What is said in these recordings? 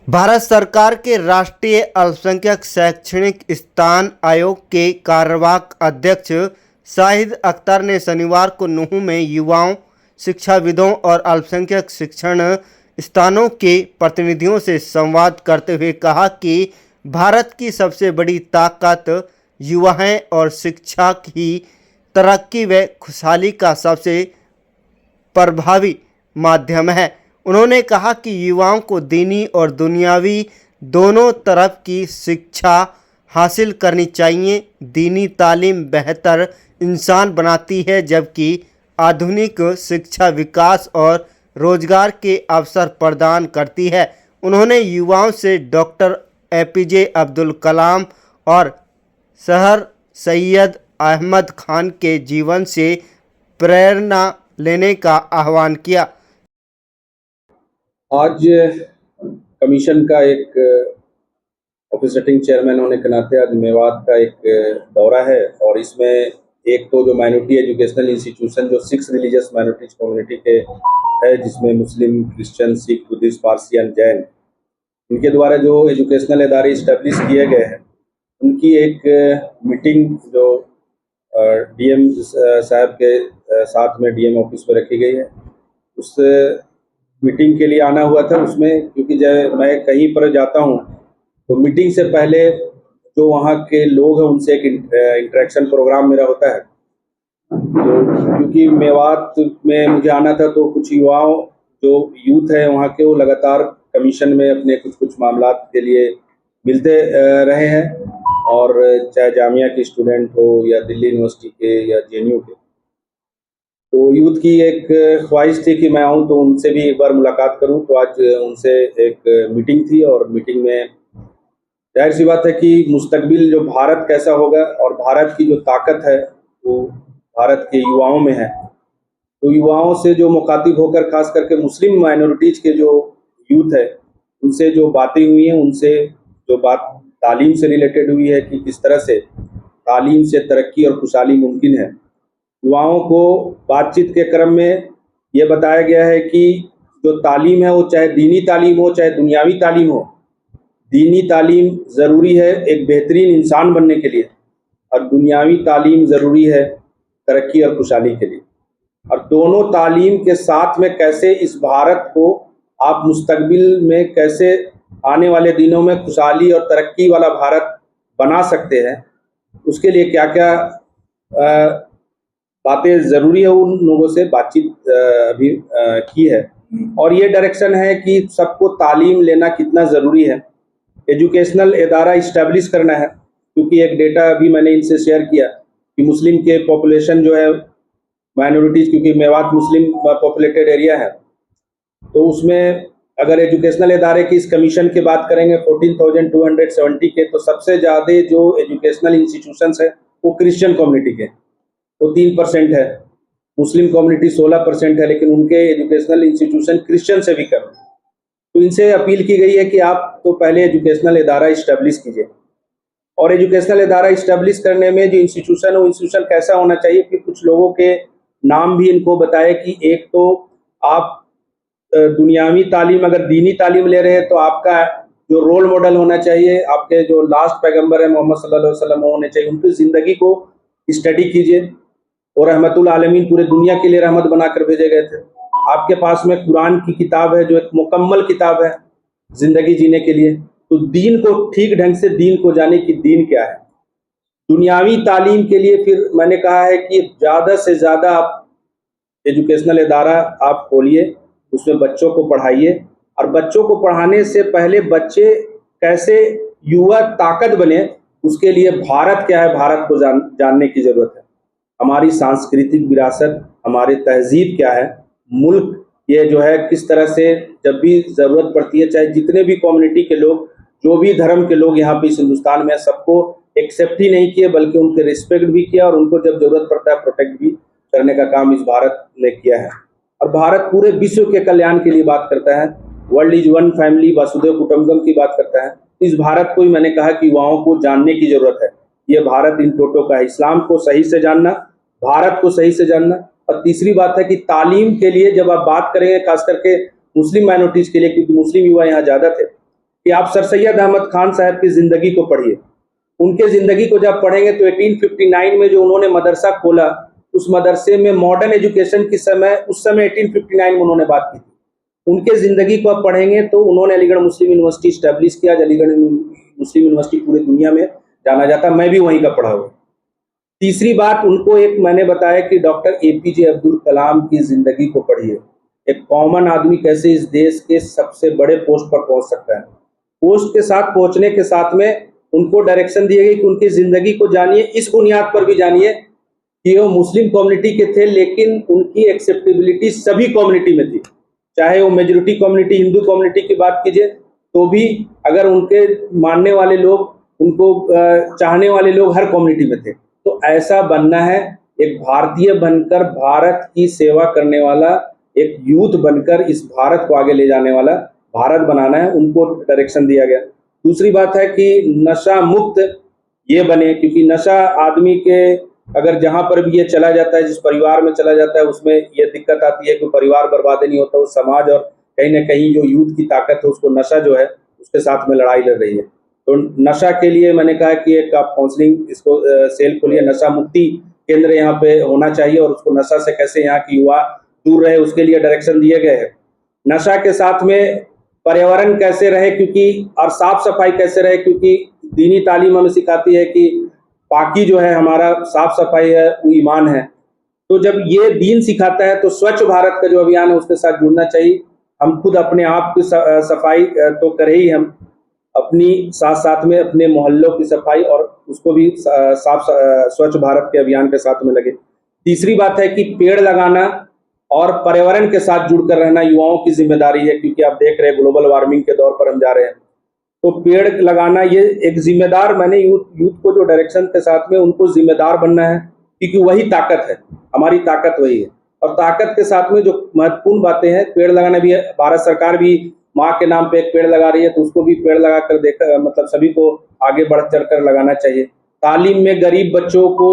भारत सरकार के राष्ट्रीय अल्पसंख्यक शैक्षणिक स्थान आयोग के कार्यवाहक अध्यक्ष शाहिद अख्तर ने शनिवार को नूंह में युवाओं, शिक्षाविदों और अल्पसंख्यक शिक्षण स्थानों के प्रतिनिधियों से संवाद करते हुए कहा कि भारत की सबसे बड़ी ताकत युवा हैं और शिक्षा की तरक्की व खुशहाली का सबसे प्रभावी माध्यम है। उन्होंने कहा कि युवाओं को दीनी और दुनियावी दोनों तरफ की शिक्षा हासिल करनी चाहिए। दीनी तालीम बेहतर इंसान बनाती है, जबकि आधुनिक शिक्षा विकास और रोजगार के अवसर प्रदान करती है। उन्होंने युवाओं से डॉक्टर एपीजे अब्दुल कलाम और सर सैयद अहमद खान के जीवन से प्रेरणा लेने का आह्वान किया। आज कमीशन का एक ऑफिसटिंग चेयरमैन होने के नाते आज मेवात का एक दौरा है और इसमें एक तो जो माइनॉरिटी एजुकेशनल इंस्टीट्यूशन जो 6 रिलीजियस माइनॉरिटीज कम्युनिटी के है, जिसमें Muslim, Christian, Sikh, Buddhist, Parsi and Jain, इनके द्वारा जो एजुकेशनल इदारे इस्टेब्लिश किए गए हैं, उनकी एक मीटिंग जो डीएम साहब के साथ में डीएम ऑफिस में रखी गई है, उस मीटिंग के लिए आना हुआ था। उसमें क्योंकि जब मैं कहीं पर जाता हूँ तो मीटिंग से पहले जो वहाँ के लोग हैं उनसे एक इंटरेक्शन प्रोग्राम मेरा होता है। तो क्योंकि मेवात में मुझे आना था तो कुछ युवाओं जो यूथ है वहाँ के, वो लगातार कमीशन में अपने कुछ मामलात के लिए मिलते रहे हैं, और चाहे जामिया के स्टूडेंट हो या दिल्ली यूनिवर्सिटी के या जेएनयू के, तो यूथ की एक ख्वाहिश थी कि मैं आऊं तो उनसे भी एक बार मुलाकात करूं। तो आज उनसे एक मीटिंग थी और मीटिंग में जाहिर सी बात है कि मुस्तकबिल जो भारत कैसा होगा और भारत की जो ताकत है वो भारत के युवाओं में है। तो युवाओं से जो मुखातिब होकर खास करके मुस्लिम माइनॉरिटीज के जो यूथ है उनसे जो बातें हुई हैं, उनसे जो बात तालीम से रिलेटेड हुई है कि किस तरह से तालीम से तरक्की और खुशहाली मुमकिन है। युवाओं को बातचीत के क्रम में ये बताया गया है कि जो तालीम है वो चाहे दीनी तालीम हो चाहे दुनियावी तालीम हो, दीनी तालीम ज़रूरी है एक बेहतरीन इंसान बनने के लिए, और दुनियावी तालीम ज़रूरी है तरक्की और खुशहाली के लिए। और दोनों तालीम के साथ में कैसे इस भारत को आप मुस्तकबिल में कैसे आने वाले दिनों में खुशहाली और तरक्की वाला भारत बना सकते हैं, उसके लिए क्या क्या बातें ज़रूरी है, उन लोगों से बातचीत अभी की है। और ये डायरेक्शन है कि सबको तालीम लेना कितना ज़रूरी है, एजुकेशनल इदारा इस्टेब्लिश करना है। क्योंकि एक डेटा अभी मैंने इनसे शेयर किया कि मुस्लिम के पॉपुलेशन जो है माइनॉरिटीज़, क्योंकि मेवात मुस्लिम पॉपुलेटेड एरिया है, तो उसमें अगर एजुकेशनल इदारे की इस कमीशन की बात करेंगे 14,270 के, तो सबसे ज़्यादा जो एजुकेशनल इंस्टीट्यूशंस है वो क्रिश्चियन कम्युनिटी के, तो 3% है। मुस्लिम कम्युनिटी 16% है, लेकिन उनके एजुकेशनल इंस्टीट्यूशन क्रिश्चियन से भी कम है। तो इनसे अपील की गई है कि आप तो पहले एजुकेशनल इदारा इस्टेब्लिश कीजिए। और एजुकेशनल इदारा इस्टेब्लिश करने में जो इंस्टीट्यूशन है वो इंस्टीट्यूशन कैसा होना चाहिए कि कुछ लोगों के नाम भी इनको बताए कि एक तो आप दुनियावी तालीम, अगर दीनी तालीम ले रहे हैं तो आपका जो रोल मॉडल होना चाहिए, आपके जो लास्ट पैगंबर है मोहम्मद सल्लल्लाहु अलैहि वसल्लम होने चाहिए, उनकी ज़िंदगी को स्टडी कीजिए। और रहमतुल आलमीन पूरे दुनिया के लिए रहमत बनाकर भेजे गए थे। आपके पास में कुरान की किताब है जो एक मुकम्मल किताब है जिंदगी जीने के लिए। तो दीन को ठीक ढंग से दीन को जाने कि दीन क्या है। दुनियावी तालीम के लिए फिर मैंने कहा है कि ज़्यादा से ज़्यादा आप एजुकेशनल इदारा आप खोलिए, उसमें बच्चों को पढ़ाइए। और बच्चों को पढ़ाने से पहले बच्चे कैसे युवा ताकत बने, उसके लिए भारत क्या है, भारत को जानने की ज़रूरत है। हमारी सांस्कृतिक विरासत, हमारे तहजीब क्या है, मुल्क ये जो है किस तरह से जब भी ज़रूरत पड़ती है, चाहे जितने भी कम्युनिटी के लोग, जो भी धर्म के लोग यहाँ पे इस हिंदुस्तान में, सबको एक्सेप्ट ही नहीं किए बल्कि उनके रिस्पेक्ट भी किया और उनको जब ज़रूरत पड़ता है प्रोटेक्ट भी करने का काम इस भारत ने किया है। और भारत पूरे विश्व के कल्याण के लिए बात करता है। वर्ल्ड इज वन फैमिली, वसुधैव कुटुंबकम की बात करता है। इस भारत को ही मैंने कहा कि युवाओं को जानने की ज़रूरत है। ये भारत इन टोटो का है। इस्लाम को सही से जानना, भारत को सही से जानना। और तीसरी बात है कि तालीम के लिए जब आप बात करेंगे, खास करके मुस्लिम माइनॉरिटीज़ के लिए, क्योंकि मुस्लिम युवा यहाँ ज़्यादा थे, कि आप सर सैयद अहमद खान साहब की ज़िंदगी को पढ़िए। उनके ज़िंदगी को जब पढ़ेंगे तो 1859 में जो उन्होंने मदरसा खोला, उस मदरसे में मॉडर्न एजुकेशन की उस समय 1859 में उन्होंने बात की थी। उनके ज़िंदगी को आप पढ़ेंगे तो उन्होंने अलीगढ़ मुस्लिम यूनिवर्सिटी स्टैब्लिश किया। अलीगढ़ मुस्लिम यूनिवर्सिटी पूरी दुनिया में जाना जाता, मैं भी वहीं का पढ़ा हुआ। तीसरी बात, उनको एक मैंने बताया कि डॉक्टर एपीजे अब्दुल कलाम की ज़िंदगी को पढ़िए। एक कॉमन आदमी कैसे इस देश के सबसे बड़े पोस्ट पर पहुंच सकता है। पोस्ट के साथ पहुंचने के साथ में उनको डायरेक्शन दी गई कि उनकी ज़िंदगी को जानिए, इस बुनियाद पर भी जानिए कि वो मुस्लिम कम्युनिटी के थे, लेकिन उनकी एक्सेप्टेबिलिटी सभी कम्युनिटी में थी। चाहे वो मेजॉरिटी कम्युनिटी, हिंदू कम्युनिटी की बात कीजिए तो भी अगर उनके मानने वाले लोग, उनको चाहने वाले लोग हर कम्युनिटी में थे। तो ऐसा बनना है, एक भारतीय बनकर भारत की सेवा करने वाला, एक यूथ बनकर इस भारत को आगे ले जाने वाला भारत बनाना है, उनको डायरेक्शन दिया गया। दूसरी बात है कि नशा मुक्त ये बने, क्योंकि नशा आदमी के अगर जहाँ पर भी ये चला जाता है, जिस परिवार में चला जाता है, उसमें ये दिक्कत आती है कि परिवार बर्बाद नहीं होता, उस समाज और कहीं ना कहीं जो यूथ की ताकत है उसको नशा जो है उसके साथ में लड़ाई लड़ रही है। तो नशा के लिए मैंने कहा कि एक आप काउंसलिंग इसको सेल खोलिए, नशा मुक्ति केंद्र यहाँ पे होना चाहिए और उसको नशा से कैसे यहाँ की युवा दूर रहे उसके लिए डायरेक्शन दिए गए हैं। नशा के साथ में पर्यावरण कैसे रहे, क्योंकि और साफ सफाई कैसे रहे, क्योंकि दीनी तालीम हमें सिखाती है कि पाकी जो है हमारा, साफ सफाई है वो ईमान है। तो जब ये दीन सिखाता है तो स्वच्छ भारत का जो अभियान है उसके साथ जुड़ना चाहिए। हम खुद अपने आप की सफाई तो करें ही, हम अपनी साथ साथ में अपने मोहल्लों की सफाई और उसको भी स्वच्छ भारत के अभियान के साथ में लगे। तीसरी बात है कि पेड़ लगाना और पर्यावरण के साथ जुड़कर रहना युवाओं की जिम्मेदारी है, क्योंकि आप देख रहे हैं ग्लोबल वार्मिंग के दौर पर हम जा रहे हैं। तो पेड़ लगाना ये एक जिम्मेदार, मैंने यूथ को जो डायरेक्शन के साथ में उनको जिम्मेदार बनना है, क्योंकि वही ताकत है, हमारी ताकत वही है। और ताकत के साथ में जो महत्वपूर्ण बातें हैं, पेड़ लगाना भी है। भारत सरकार भी माँ के नाम पे एक पेड़ लगा रही है, तो उसको भी पेड़ लगा कर मतलब सभी को आगे बढ़ चढ़ कर लगाना चाहिए। तालीम में गरीब बच्चों को,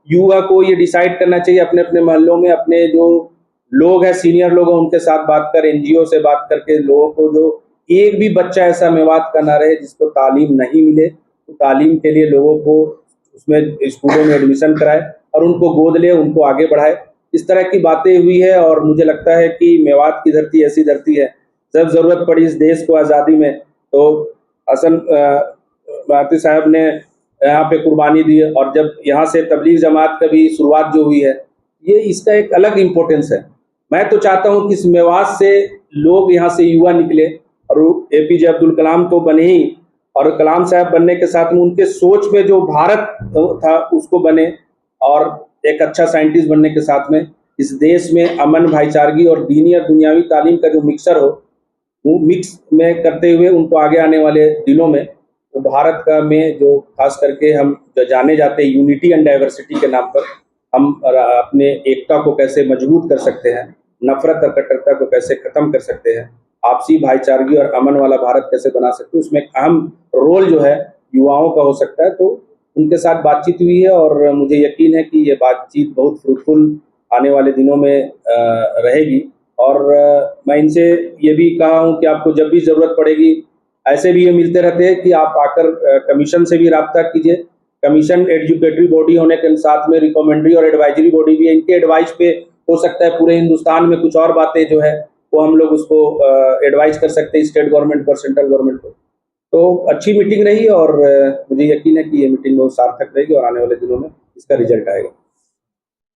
युवा को ये डिसाइड करना चाहिए अपने अपने मोहल्लों में, अपने जो लोग हैं, सीनियर लोग हैं, उनके साथ बात कर, एनजीओ से बात करके लोगों को, जो एक भी बच्चा ऐसा मेवात का ना रहे जिसको तालीम नहीं मिले, तो तालीम के लिए लोगों को उसमें स्कूलों में एडमिशन कराए और उनको गोद ले, उनको आगे बढ़ाए। इस तरह की बातें हुई है और मुझे लगता है कि मेवात की धरती ऐसी धरती है, जब जरूरत पड़ी इस देश को आज़ादी में तो हसन माती साहब ने यहाँ पे कुर्बानी दी है, और जब यहाँ से तबलीग जमात का भी शुरुआत जो हुई है, ये इसका एक अलग इम्पोर्टेंस है। मैं तो चाहता हूँ कि इस मेवात से लोग, यहाँ से युवा निकले और एपीजे अब्दुल कलाम तो बने ही, और कलाम साहब बनने के साथ में उनके सोच में जो भारत था उसको बने, और एक अच्छा साइंटिस्ट बनने के साथ में इस देश में अमन, भाईचारगी और दीनी और दुनियावी तालीम का जो मिक्सर हो, वो मिक्स में करते हुए उनको आगे आने वाले दिनों में तो भारत का में जो खास करके हम जो जाने जाते हैं यूनिटी एंड डाइवर्सिटी के नाम पर, हम अपने एकता को कैसे मजबूत कर सकते हैं, नफरत और कट्टरता को कैसे खत्म कर सकते हैं, आपसी भाईचारगी और अमन वाला भारत कैसे बना सकते हैं, उसमें एक अहम रोल जो है युवाओं का हो सकता है। तो उनके साथ बातचीत हुई है और मुझे यकीन है कि ये बातचीत बहुत फ्रूटफुल आने वाले दिनों में रहेगी। और मैं इनसे ये भी कहा हूँ कि आपको जब भी ज़रूरत पड़ेगी, ऐसे भी ये मिलते रहते हैं कि आप आकर कमीशन से भी रब्ता कीजिए। कमीशन एजुकेटरी बॉडी होने के साथ में रिकमेंडरी और एडवाइजरी बॉडी भी है। इनके एडवाइस पे हो सकता है पूरे हिंदुस्तान में कुछ और बातें जो है वो हम लोग उसको एडवाइस कर सकते हैं स्टेट गवर्नमेंट को और सेंट्रल गवर्नमेंट को। तो अच्छी मीटिंग रही और मुझे यकीन है कि ये मीटिंग बहुत सार्थक रहेगी और आने वाले दिनों में इसका रिजल्ट आएगा।